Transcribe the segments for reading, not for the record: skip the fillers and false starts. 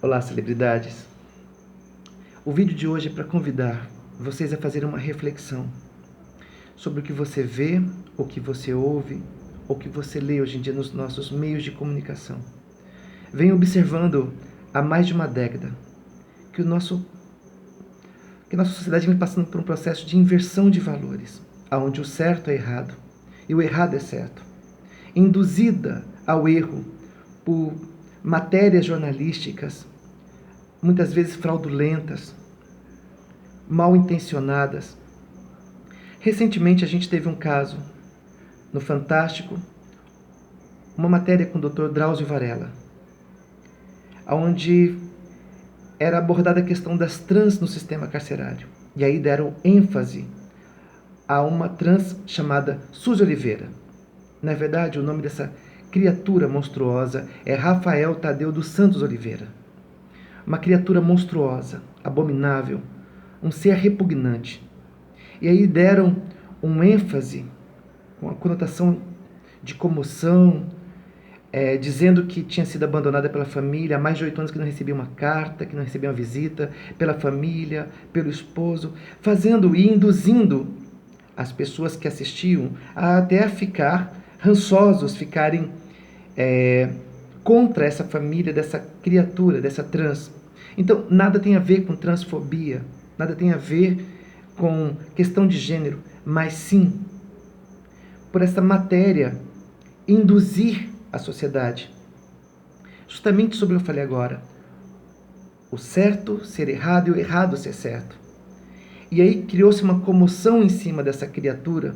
Olá, celebridades! O vídeo de hoje é para convidar vocês a fazerem uma reflexão sobre o que você vê, o que você ouve, o que você lê hoje em dia nos nossos meios de comunicação. Venho observando há mais de uma década que a nossa sociedade vem passando por um processo de inversão de valores, onde o certo é errado e o errado é certo, induzida ao erro por matérias jornalísticas, muitas vezes fraudulentas, mal intencionadas. Recentemente a gente teve um caso no Fantástico, uma matéria com o Dr. Drauzio Varella, onde era abordada a questão das trans no sistema carcerário. E aí deram ênfase a uma trans chamada Suzy Oliveira. Na verdade, o nome dessa criatura monstruosa é Rafael Tadeu dos Santos Oliveira. Uma criatura monstruosa, abominável, um ser repugnante. E aí deram um ênfase, uma conotação de comoção, dizendo que tinha sido abandonada pela família há mais de 8 anos, que não recebia uma carta, que não recebia uma visita, pela família, pelo esposo, fazendo e induzindo as pessoas que assistiam até a ficar rançosos, ficarem contra essa família, dessa criatura, dessa trans. Então, nada tem a ver com transfobia, nada tem a ver com questão de gênero, mas sim por essa matéria induzir a sociedade. Justamente sobre o que eu falei agora. O certo ser errado e o errado ser certo. E aí criou-se uma comoção em cima dessa criatura,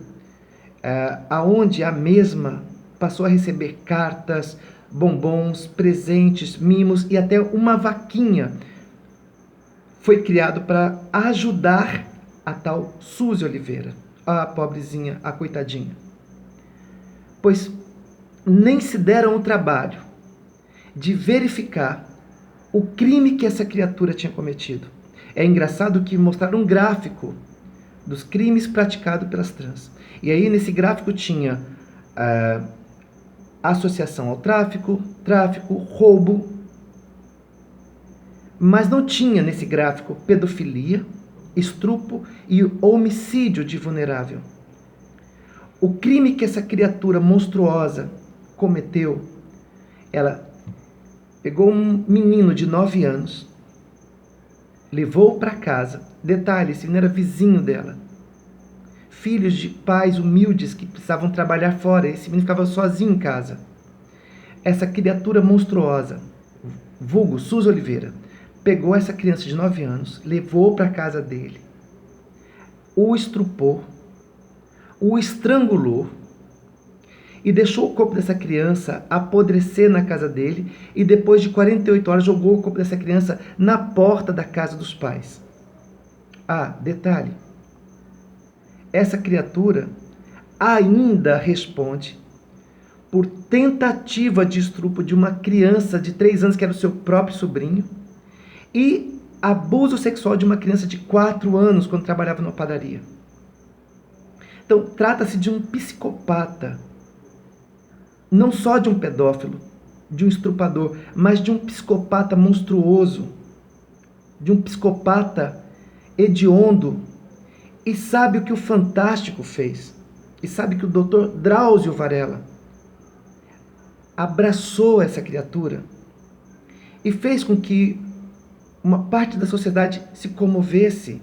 aonde a mesma passou a receber cartas, bombons, presentes, mimos e até uma vaquinha foi criado para ajudar a tal Suzy Oliveira, a pobrezinha, a coitadinha. Pois nem se deram o trabalho de verificar o crime que essa criatura tinha cometido. É engraçado que mostraram um gráfico dos crimes praticados pelas trans. E aí nesse gráfico tinha associação ao tráfico, roubo, mas não tinha nesse gráfico pedofilia, estupro e homicídio de vulnerável. O crime que essa criatura monstruosa cometeu, ela pegou um menino de 9 anos, levou para casa. Detalhe, esse menino era vizinho dela. Filhos de pais humildes que precisavam trabalhar fora. Esse menino ficava sozinho em casa. Essa criatura monstruosa, vulgo Suzy Oliveira, pegou essa criança de 9 anos, levou para a casa dele, o estrupou, o estrangulou e deixou o corpo dessa criança apodrecer na casa dele e depois de 48 horas jogou o corpo dessa criança na porta da casa dos pais. Detalhe, essa criatura ainda responde por tentativa de estupro de uma criança de 3 anos, que era o seu próprio sobrinho, e abuso sexual de uma criança de 4 anos, quando trabalhava numa padaria. Então, trata-se de um psicopata, não só de um pedófilo, de um estuprador, mas de um psicopata monstruoso, de um psicopata hediondo. E sabe o que o Fantástico fez? E sabe que o Dr. Drauzio Varella abraçou essa criatura e fez com que uma parte da sociedade se comovesse.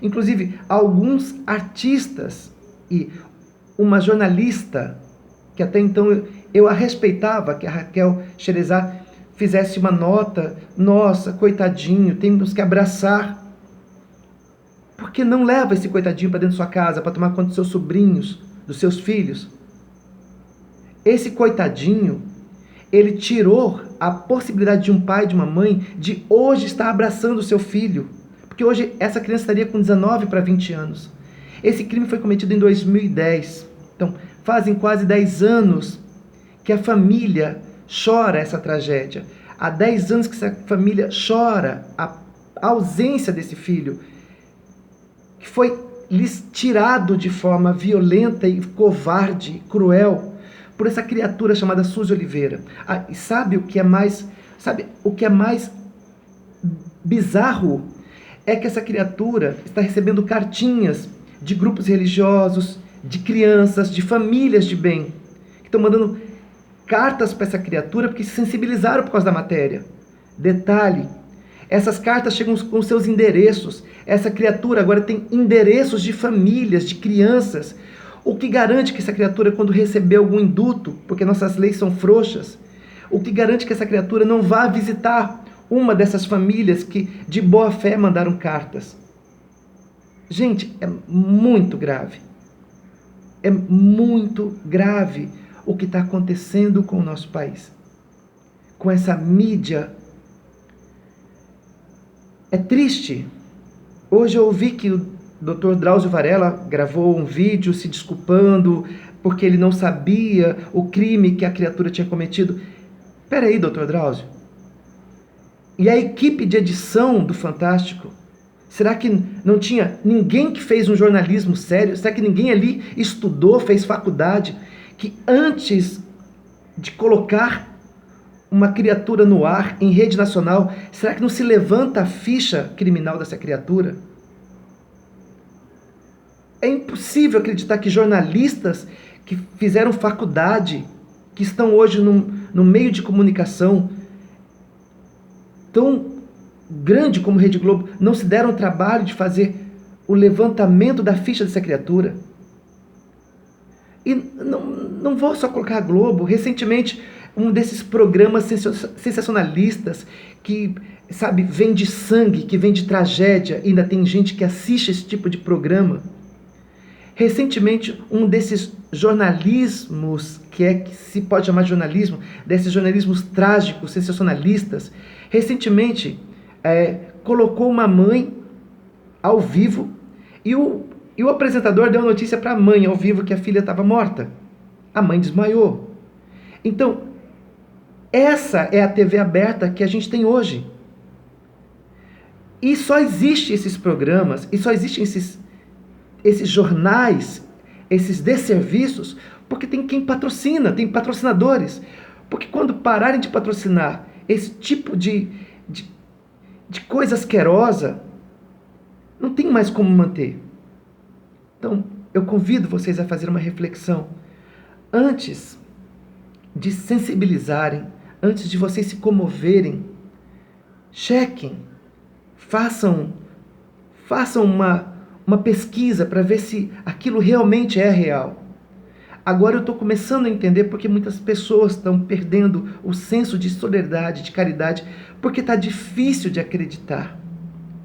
Inclusive, alguns artistas e uma jornalista, que até então eu a respeitava, que a Raquel Sherazade, fizesse uma nota: nossa, coitadinho, temos que abraçar. Por que não leva esse coitadinho para dentro da sua casa, para tomar conta dos seus sobrinhos, dos seus filhos? Esse coitadinho, ele tirou a possibilidade de um pai, de uma mãe, de hoje estar abraçando o seu filho. Porque hoje essa criança estaria com 19 para 20 anos. Esse crime foi cometido em 2010. Então, fazem quase 10 anos que a família chora essa tragédia. Há 10 anos que essa família chora a ausência desse filho, que foi lhes tirado de forma violenta e covarde, cruel, por essa criatura chamada Suzy Oliveira. E sabe o que é mais bizarro é que essa criatura está recebendo cartinhas de grupos religiosos, de crianças, de famílias de bem, que estão mandando cartas para essa criatura porque se sensibilizaram por causa da matéria. Detalhe, essas cartas chegam com seus endereços. Essa criatura agora tem endereços de famílias, de crianças. O que garante que essa criatura, quando receber algum indulto, porque nossas leis são frouxas, o que garante que essa criatura não vá visitar uma dessas famílias que de boa fé mandaram cartas? Gente, é muito grave. É muito grave o que está acontecendo com o nosso país. Com essa mídia. É triste. Hoje eu ouvi que o Dr. Drauzio Varela gravou um vídeo se desculpando porque ele não sabia o crime que a criatura tinha cometido. Peraí, Dr. Drauzio. E a equipe de edição do Fantástico? Será que não tinha ninguém que fez um jornalismo sério? Será que ninguém ali estudou, fez faculdade? Que antes de colocar uma criatura no ar, em rede nacional, será que não se levanta a ficha criminal dessa criatura? É impossível acreditar que jornalistas que fizeram faculdade, que estão hoje no meio de comunicação tão grande como Rede Globo, não se deram o trabalho de fazer o levantamento da ficha dessa criatura. E não vou só colocar a Globo. Recentemente, um desses programas sensacionalistas que, sabe, vende sangue, que vende tragédia, ainda tem gente que assiste esse tipo de programa. Recentemente, um desses jornalismos, que se pode chamar de jornalismo, desses jornalismos trágicos, sensacionalistas, recentemente colocou uma mãe ao vivo e o apresentador deu a notícia para a mãe ao vivo que a filha estava morta. A mãe desmaiou. Então, essa é a TV aberta que a gente tem hoje. E só existem esses programas, e só existem esses jornais, esses desserviços, porque tem quem patrocina, tem patrocinadores. Porque quando pararem de patrocinar esse tipo de coisa asquerosa, não tem mais como manter. Então, eu convido vocês a fazer uma reflexão. Antes de sensibilizarem, antes de vocês se comoverem, chequem, façam uma pesquisa para ver se aquilo realmente é real. Agora eu estou começando a entender porque muitas pessoas estão perdendo o senso de solidariedade, de caridade, porque está difícil de acreditar.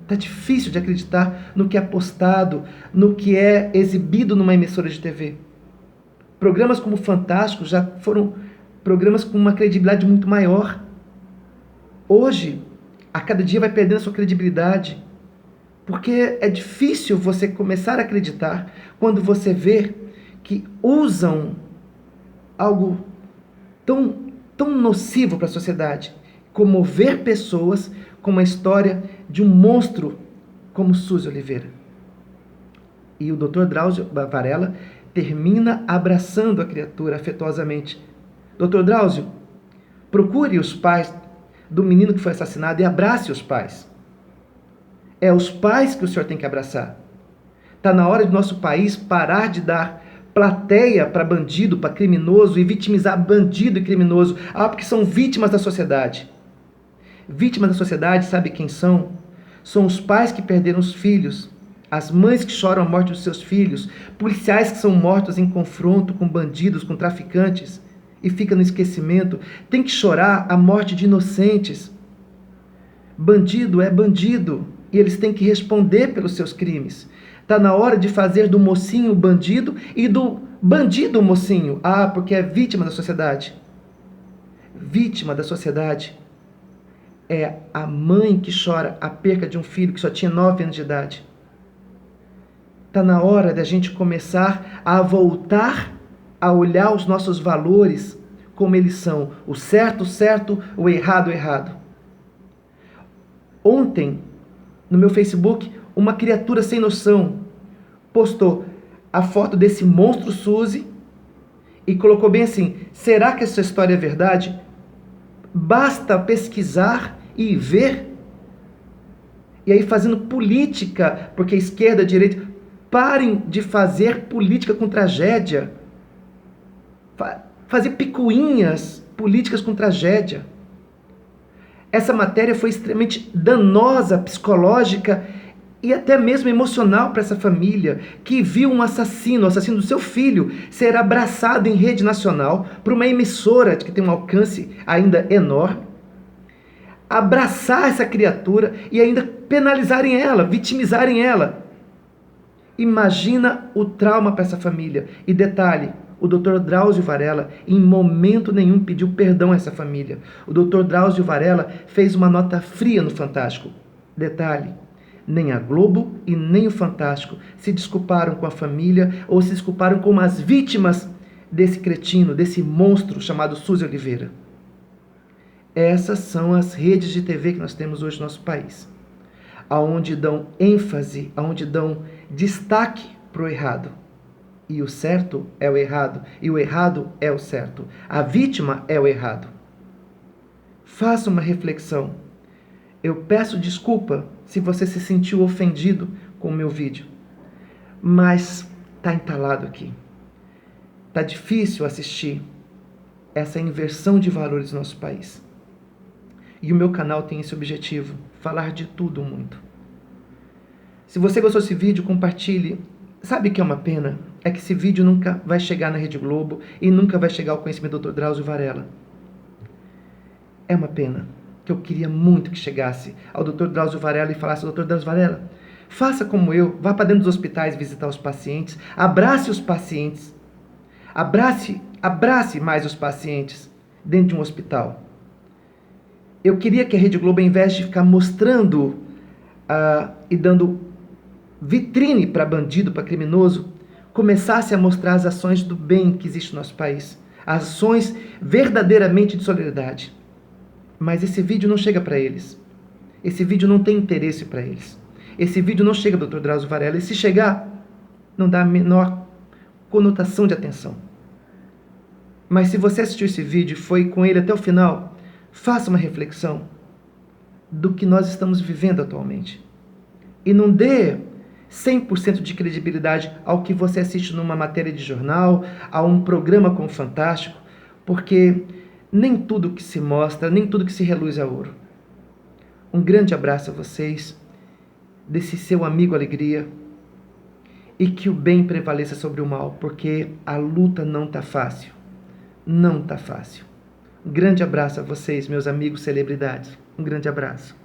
Está difícil de acreditar no que é postado, no que é exibido numa emissora de TV. Programas como Fantástico já foram programas com uma credibilidade muito maior. Hoje, a cada dia vai perdendo a sua credibilidade, porque é difícil você começar a acreditar quando você vê que usam algo tão nocivo para a sociedade, comover pessoas com uma história de um monstro como Suzy Oliveira. E o Dr. Drauzio Varela termina abraçando a criatura afetuosamente. Dr. Drauzio, procure os pais do menino que foi assassinado e abrace os pais. É os pais que o senhor tem que abraçar. Está na hora de nosso país parar de dar plateia para bandido, para criminoso e vitimizar bandido e criminoso. Porque são vítimas da sociedade. Vítimas da sociedade, sabe quem são? São os pais que perderam os filhos, as mães que choram a morte dos seus filhos, policiais que são mortos em confronto com bandidos, com traficantes e fica no esquecimento. Tem que chorar a morte de inocentes. Bandido é bandido e eles têm que responder pelos seus crimes. Está na hora de fazer do mocinho bandido e do bandido mocinho. Porque é vítima da sociedade. Vítima da sociedade é a mãe que chora a perca de um filho que só tinha 9 anos de idade. Está na hora de a gente começar a voltar a olhar os nossos valores como eles são. O certo, certo, o errado, errado. Ontem, no meu Facebook, uma criatura sem noção postou a foto desse monstro Suzy e colocou bem assim: será que essa história é verdade? Basta pesquisar e ver. E aí fazendo política, porque esquerda, direita, parem de fazer política com tragédia. Fazer picuinhas políticas com tragédia. Essa matéria foi extremamente danosa, psicológica e até mesmo emocional para essa família, que viu um assassino, o assassino do seu filho, ser abraçado em rede nacional por uma emissora que tem um alcance ainda enorme, abraçar essa criatura e ainda penalizarem ela, vitimizarem ela. Imagina o trauma para essa família. E detalhe, o Dr. Drauzio Varella em momento nenhum pediu perdão a essa família. O Dr. Drauzio Varella fez uma nota fria no Fantástico. Detalhe, nem a Globo e nem o Fantástico se desculparam com a família ou se desculparam com as vítimas desse cretino, desse monstro chamado Suzy Oliveira. Essas são as redes de TV que nós temos hoje no nosso país, aonde dão ênfase, aonde dão destaque para o errado. E o certo é o errado, e o errado é o certo. A vítima é o errado. Faça uma reflexão. Eu peço desculpa se você se sentiu ofendido com o meu vídeo, mas está entalado aqui. Está difícil assistir essa inversão de valores no nosso país. E o meu canal tem esse objetivo, falar de tudo muito. Se você gostou desse vídeo, compartilhe. Sabe o que é uma pena? É que esse vídeo nunca vai chegar na Rede Globo e nunca vai chegar ao conhecimento do Dr. Drauzio Varella. É uma pena, que eu queria muito que chegasse ao Dr. Drauzio Varella e falasse: Dr. Drauzio Varella, faça como eu, vá para dentro dos hospitais visitar os pacientes, abrace os pacientes, abrace mais os pacientes dentro de um hospital. Eu queria que a Rede Globo, ao invés de ficar mostrando e dando vitrine para bandido, para criminoso, começasse a mostrar as ações do bem que existe no nosso país, as ações verdadeiramente de solidariedade. Mas esse vídeo não chega para eles. Esse vídeo não tem interesse para eles. Esse vídeo não chega ao Dr. Drauzio Varella. E se chegar, não dá a menor conotação de atenção. Mas se você assistiu esse vídeo e foi com ele até o final, faça uma reflexão do que nós estamos vivendo atualmente. E não dê 100% de credibilidade ao que você assiste numa matéria de jornal, a um programa como Fantástico, porque nem tudo que se mostra, nem tudo que se reluz é ouro. Um grande abraço a vocês, desse seu amigo Alegria, e que o bem prevaleça sobre o mal, porque a luta não está fácil. Não está fácil. Um grande abraço a vocês, meus amigos celebridades. Um grande abraço.